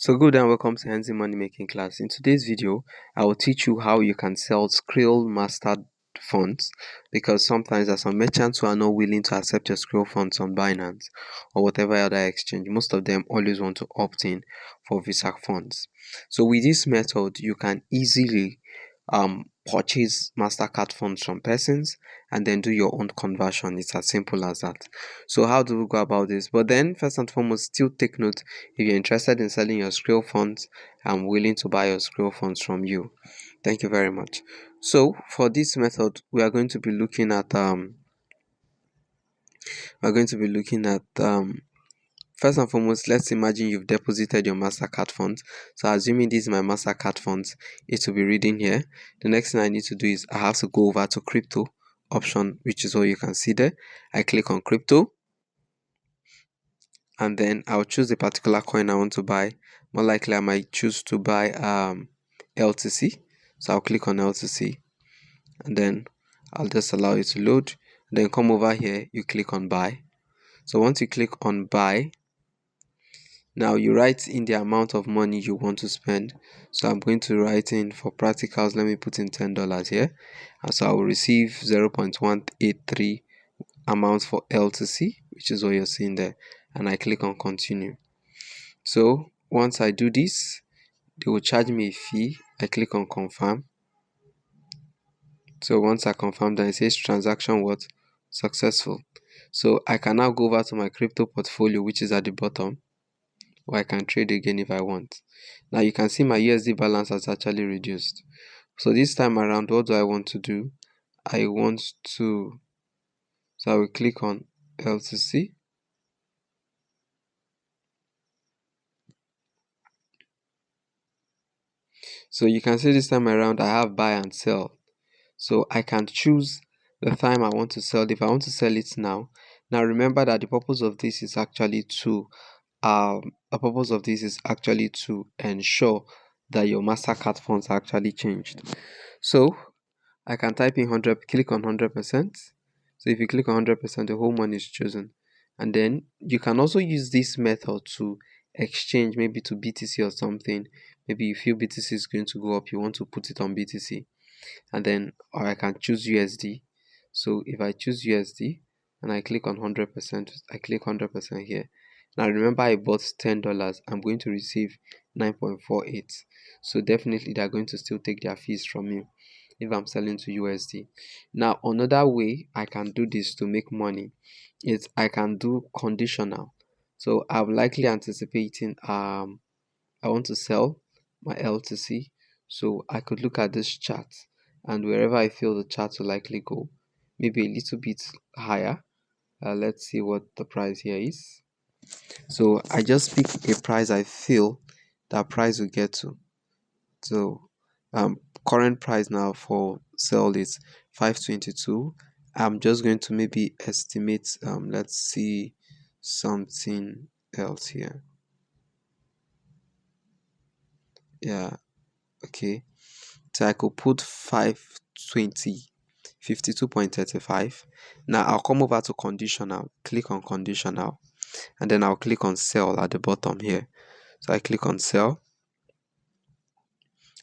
So good and welcome to Handsy Money Making class. In today's video, I will teach you how you can sell Skrill Mastercard funds, because sometimes there are some merchants who are not willing to accept your Skrill funds on Binance or whatever other exchange. Most of them always want to opt in for Visa funds. So with this method, you can easily purchase Mastercard funds from persons and then do your own conversion. It's as simple as that. So how do we go about this? But then first and foremost, still take note, if you're interested in selling your Skrill funds, I'm willing to buy your Skrill funds from you. Thank you very much. So for this method, we are going to be looking at first and foremost, let's imagine you've deposited your Mastercard funds. So assuming this is my Mastercard funds, it will be reading here. The next thing I need to do is I have to go over to crypto option, which is what you can see there. I click on crypto, and then I'll choose a particular coin I want to buy. More likely I might choose to buy LTC. So I'll click on LTC, and then I'll just allow it to load. Then come over here, you click on buy. So once you click on buy, now you write in the amount of money you want to spend. So I'm going to write in, for practicals, let me put in $10 here. And so I will receive 0.183 amount for LTC, which is what you're seeing there. And I click on continue. So once I do this, they will charge me a fee. I click on confirm. So once I confirm, then it says transaction what? Successful. So I can now go over to my crypto portfolio, which is at the bottom, or I can trade again if I want. Now you can see my USD balance has actually reduced. So this time around, what do I want to do? So I will click on LTC. So you can see this time around I have buy and sell. So I can choose the time I want to sell. If I want to sell it now remember that the purpose of this is actually to ensure that your Mastercard funds are actually changed. So I can type in 100, click on 100%. So if you click on 100%, the whole money is chosen. And then you can also use this method to exchange, maybe to BTC or something. Maybe you feel BTC is going to go up, you want to put it on BTC. And then, or I can choose USD. So if I choose USD and I click on 100%, I click 100% here. Now remember, I bought $10, I'm going to receive 9.48. So definitely they're going to still take their fees from you if I'm selling to USD. Now another way I can do this to make money is I can do conditional. So I'm likely anticipating I want to sell my LTC, so I could look at this chart, and wherever I feel the chart will likely go, maybe a little bit higher. Let's see what the price here is. So I just pick a price I feel that price will get to. So current price now for sell is 522. I'm just going to maybe estimate, let's see something else here. Yeah, okay. So I could put 520, 52.35. Now I'll come over to conditional, click on conditional, and then I'll click on sell at the bottom here. So I click on sell,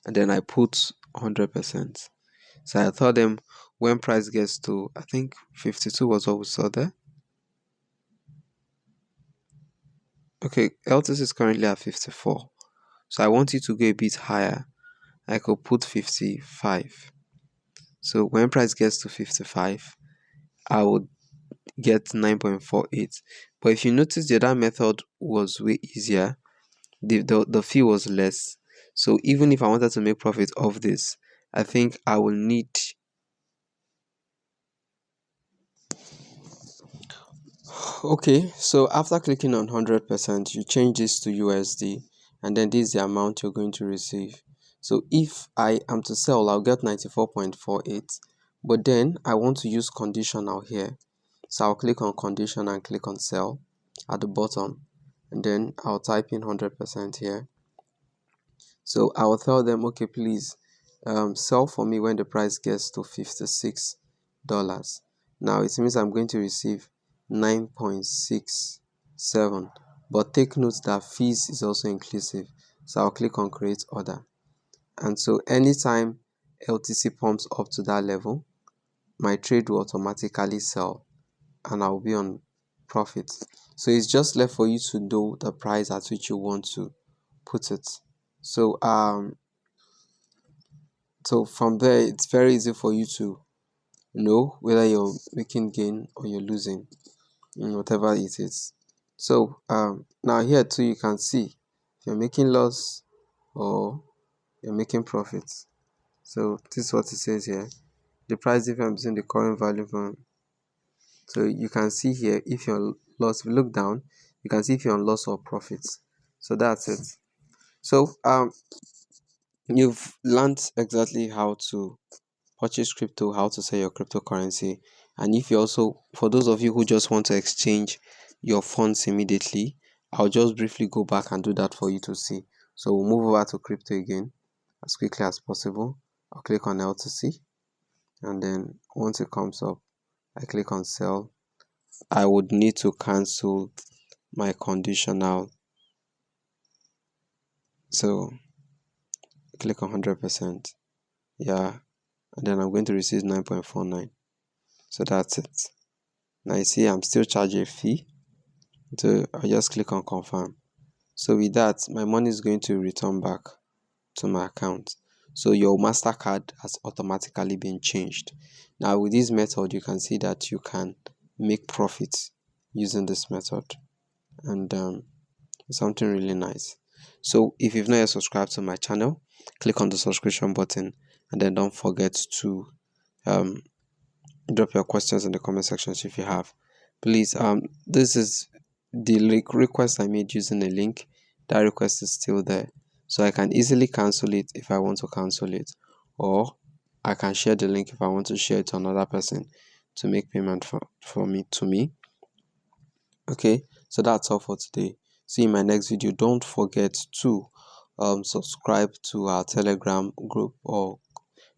and then I put 100%. So I told them when price gets to, I think 52 was what we saw there. Okay, LTC is currently at 54. So I want you to go a bit higher. I could put 55. So when price gets to 55, I would get 9.48. But if you notice, the other method was way easier. The fee was less. So even if I wanted to make profit off this, I think I will need, okay, so after clicking on 100%, you change this to USD, and then this is the amount you're going to receive. So if I am to sell, I'll get 94.48, but then I want to use conditional here. So I'll click on condition and click on sell at the bottom, and then I'll type in 100% here. So I will tell them, okay, please sell for me when the price gets to $56. Now it means I'm going to receive 9.67, but take note that fees is also inclusive. So I'll click on create order. And so anytime LTC pumps up to that level, my trade will automatically sell and I'll be on profit. So it's just left for you to know the price at which you want to put it. So from there it's very easy for you to know whether you're making gain or you're losing in whatever it is. So now here too you can see if you're making loss or you're making profits. So this is what it says here. The price difference between the current value from, so you can see here if you're loss, if you look down, you can see if you're on loss or profits. So that's it. So you've learned exactly how to purchase crypto, how to sell your cryptocurrency. And if you also, for those of you who just want to exchange your funds immediately, I'll just briefly go back and do that for you to see. So we'll move over to crypto again as quickly as possible. I'll click on LTC, and then once it comes up, I click on sell. I would need to cancel my conditional. So click on 100%. Yeah. And then I'm going to receive 9.49. So that's it. Now you see I'm still charging a fee. So I'll just click on confirm. So with that, my money is going to return back to my account. So your Mastercard has automatically been changed. Now with this method, you can see that you can make profits using this method. And it's something really nice. So if you've not yet subscribed to my channel, click on the subscription button, and then don't forget to drop your questions in the comment section if you have. Please, this is the request I made using a link. That request is still there, so I can easily cancel it if I want to cancel it, or I can share the link if I want to share it to another person to make payment for me. Okay, so that's all for today. See you in my next video. Don't forget to subscribe to our Telegram group or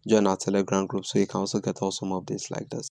join our Telegram group so you can also get awesome updates like this.